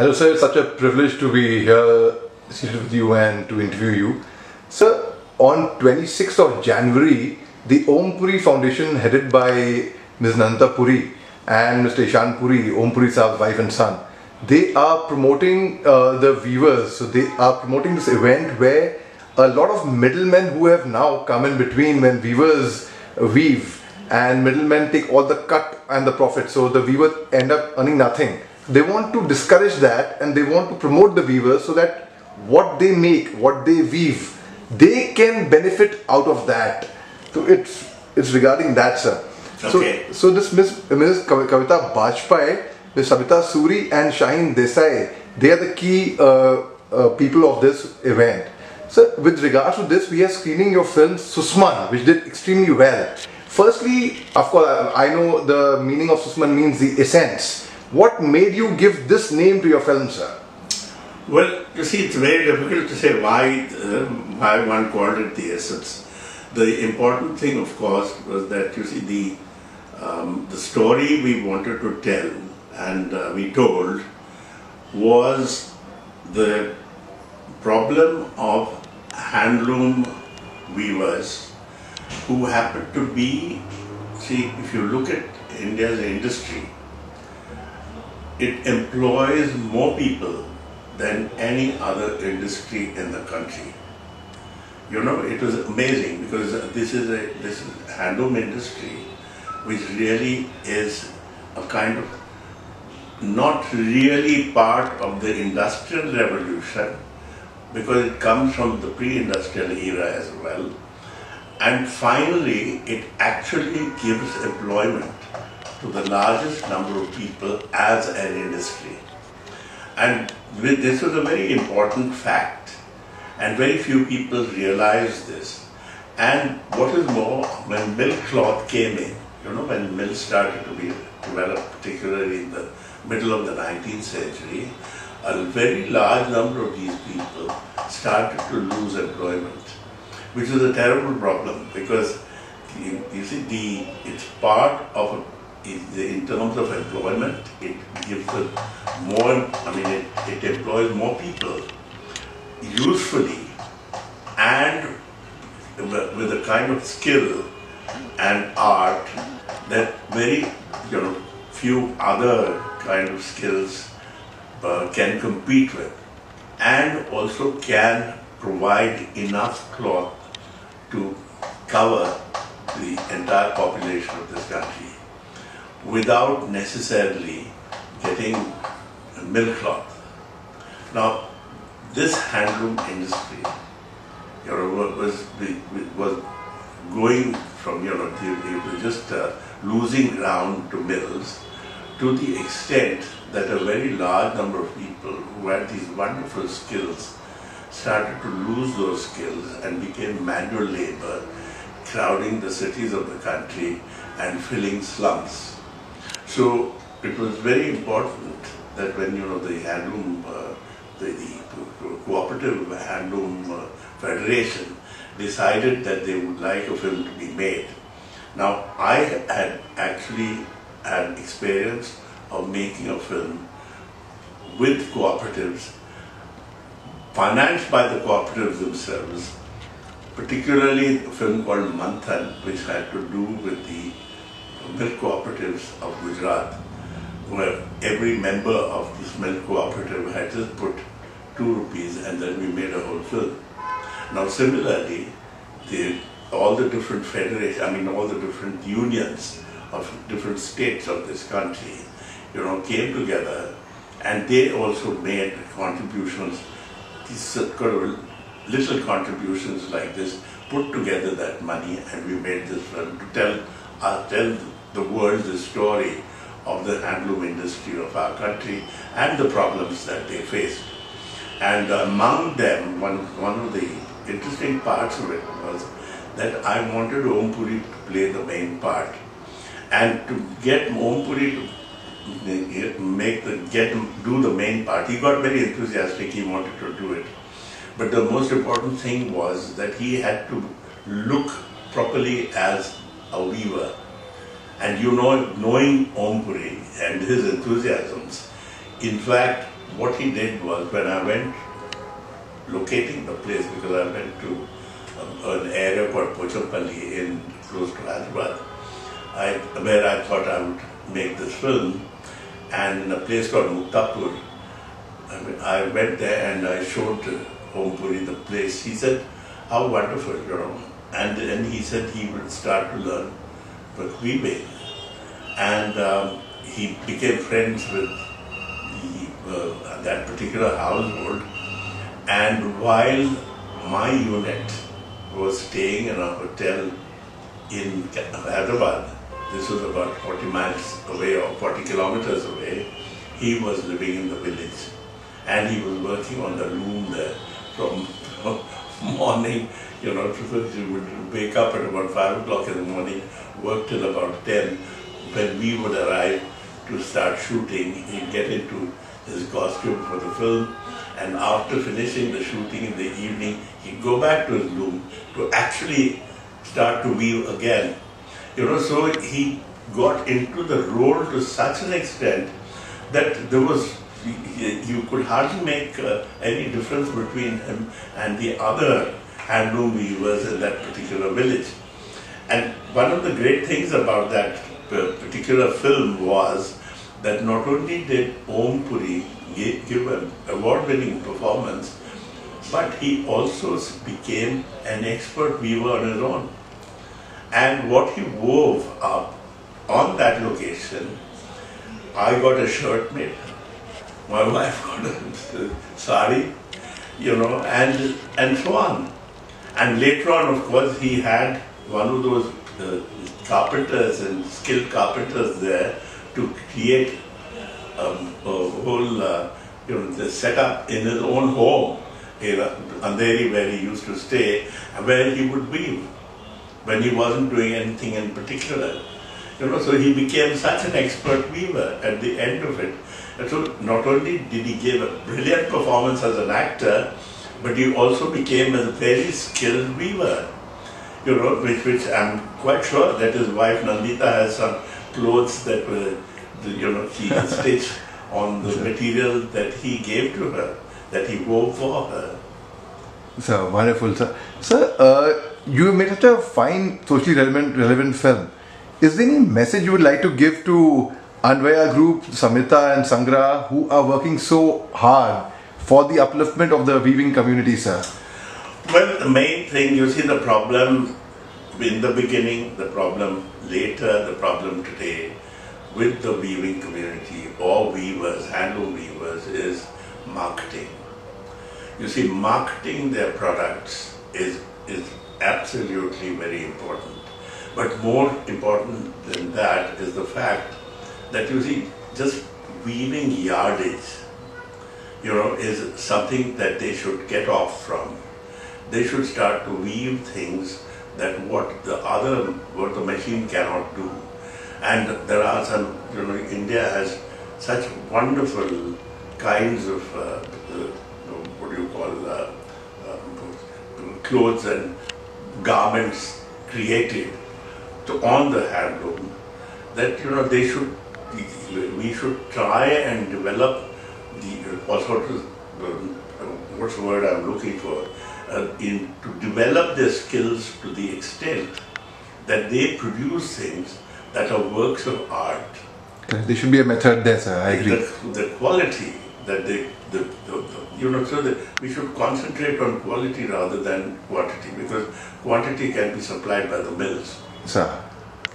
Hello sir, it's such a privilege to be here seated with you and to interview you. Sir, on 26th of January, the Om Puri Foundation headed by Ms. Nanta Puri and Mr. Ishan Puri, Om Puri Saab's wife and son, they are promoting the weavers. So they are promoting this event where a lot of middlemen who have now come in between when weavers weave and middlemen take all the cut and the profit. So the weavers end up earning nothing. They want to discourage that and they want to promote the weavers so that what they make, what they weave, they can benefit out of that. So it's regarding that, sir. Okay. So this Ms. Kavita Bajpai, Ms. Sabita Suri and Shaheen Desai, they are the key people of this event. So with regards to this, we are screening your film Susman, which did extremely well. Firstly, of course, I know the meaning of Susman means the essence. What made you give this name to your film, sir? Well, you see, it's very difficult to say why one called it the essence. The important thing, of course, was that you see the story we wanted to tell and we told was the problem of handloom weavers who happen to be, see, if you look at India's industry, it employs more people than any other industry in the country. You know, it was amazing because this is a handloom industry which really is a kind of not really part of the industrial revolution because it comes from the pre-industrial era as well. And finally, it actually gives employment to the largest number of people as an industry. And this was a very important fact, and very few people realize this. And what is more, when milk cloth came in, you know, when milk started to be developed, particularly in the middle of the 19th century, a very large number of these people started to lose employment, which is a terrible problem because you see, it's part of in terms of employment, it gives more, it employs more people usefully and with a kind of skill and art that very, few other kind of skills can compete with, and also can provide enough cloth to cover the entire population of this country without necessarily getting milk cloth. Now, this handloom industry, was going from, it was just losing ground to mills to the extent that a very large number of people who had these wonderful skills started to lose those skills and became manual labor, crowding the cities of the country and filling slums. So it was very important that when the handloom, the cooperative handloom federation decided that they would like a film to be made. Now I had actually had experience of making a film with cooperatives, financed by the cooperatives themselves, particularly a film called Manthan, which had to do with the milk cooperatives of Gujarat, where every member of this milk cooperative had just put 2 rupees and then we made a whole film. Now similarly, all the different federations, all the different unions of different states of this country, came together and they also made contributions, these little contributions like this, put together that money and we made this film to tell the world the story of the handloom industry of our country and the problems that they faced. And among them, one of the interesting parts of it was that I wanted Om Puri to play the main part. And to get Om Puri to do the main part, he got very enthusiastic, he wanted to do it. But the most important thing was that he had to look properly as a weaver. And knowing Om Puri and his enthusiasms, in fact, what he did was, when I went locating the place, because I went to an area called Pochampalli in close to Hyderabad, where I thought I would make this film, and in a place called Muktapur, I went there and I showed Om Puri the place. He said, how wonderful, you know. And then he said he would start to learn weaving. And he became friends with that particular household. And while my unit was staying in a hotel in Hyderabad, this was about 40 miles away or 40 kilometers away, he was living in the village. And he was working on the loom there from morning, you know, he would wake up at about 5 o'clock in the morning, work till about 10. When we would arrive to start shooting, he'd get into his costume for the film, and after finishing the shooting in the evening, he'd go back to his loom to actually start to weave again. You know, so he got into the role to such an extent that there was, you could hardly make any difference between him and the other handloom weavers in that particular village. And one of the great things about that particular film was that not only did Om Puri give an award-winning performance, but he also became an expert weaver on his own. And what he wove up on that location, I got a shirt made, my wife got a sari, you know, and so on. And later on, of course, he had one of those carpenters and skilled carpenters there to create a whole, you know, the setup in his own home, in Andheri, where he used to stay, where he would weave when he wasn't doing anything in particular. You know, so he became such an expert weaver at the end of it. And so not only did he give a brilliant performance as an actor, but he also became a very skilled weaver. You know, which I'm quite sure that his wife Nandita has some clothes that were, you know, he stitched on the material that he gave to her, that he wove for her. Sir, wonderful, sir. Sir, you made such a fine, socially relevant film. Is there any message you would like to give to Anvaya Group, Samita and Sangra, who are working so hard for the upliftment of the weaving community, sir? Well, the main thing, you see, the problem in the beginning, the problem later, the problem today with the weaving community or weavers, handloom weavers, is marketing. You see, marketing their products is absolutely very important. But more important than that is the fact that, you see, just weaving yardage, you know, is something that they should get off from. They should start to weave things that what the machine cannot do. And there are some, you know, India has such wonderful kinds of, what do you call, clothes and garments created on the handloom, that, you know, we should try and develop what's the word I'm looking for, to develop their skills to the extent that they produce things that are works of art. There should be a method there, sir. I agree. The quality that you know, so that we should concentrate on quality rather than quantity, because quantity can be supplied by the mills. Sir.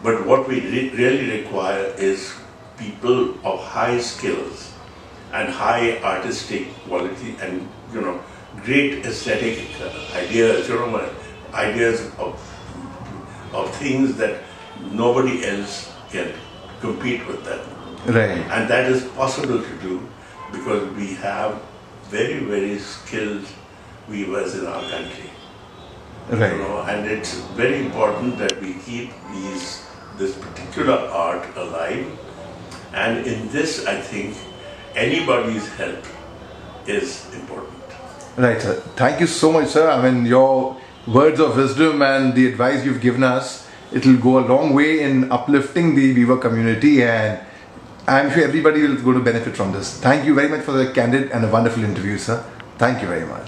But what we really require is people of high skills and high artistic quality and, you know, great aesthetic ideas, you know, ideas of things that nobody else can compete with them. Right. And that is possible to do because we have very, very skilled weavers in our country. Right. You know, and it's very important that we keep this particular art alive. And in this, I think, anybody's help is important. Right, sir. Thank you so much, sir. I mean, your words of wisdom and the advice you've given us, it will go a long way in uplifting the weaver community, and I'm sure everybody will going to benefit from this. Thank you very much for the candid and a wonderful interview, sir. Thank you very much.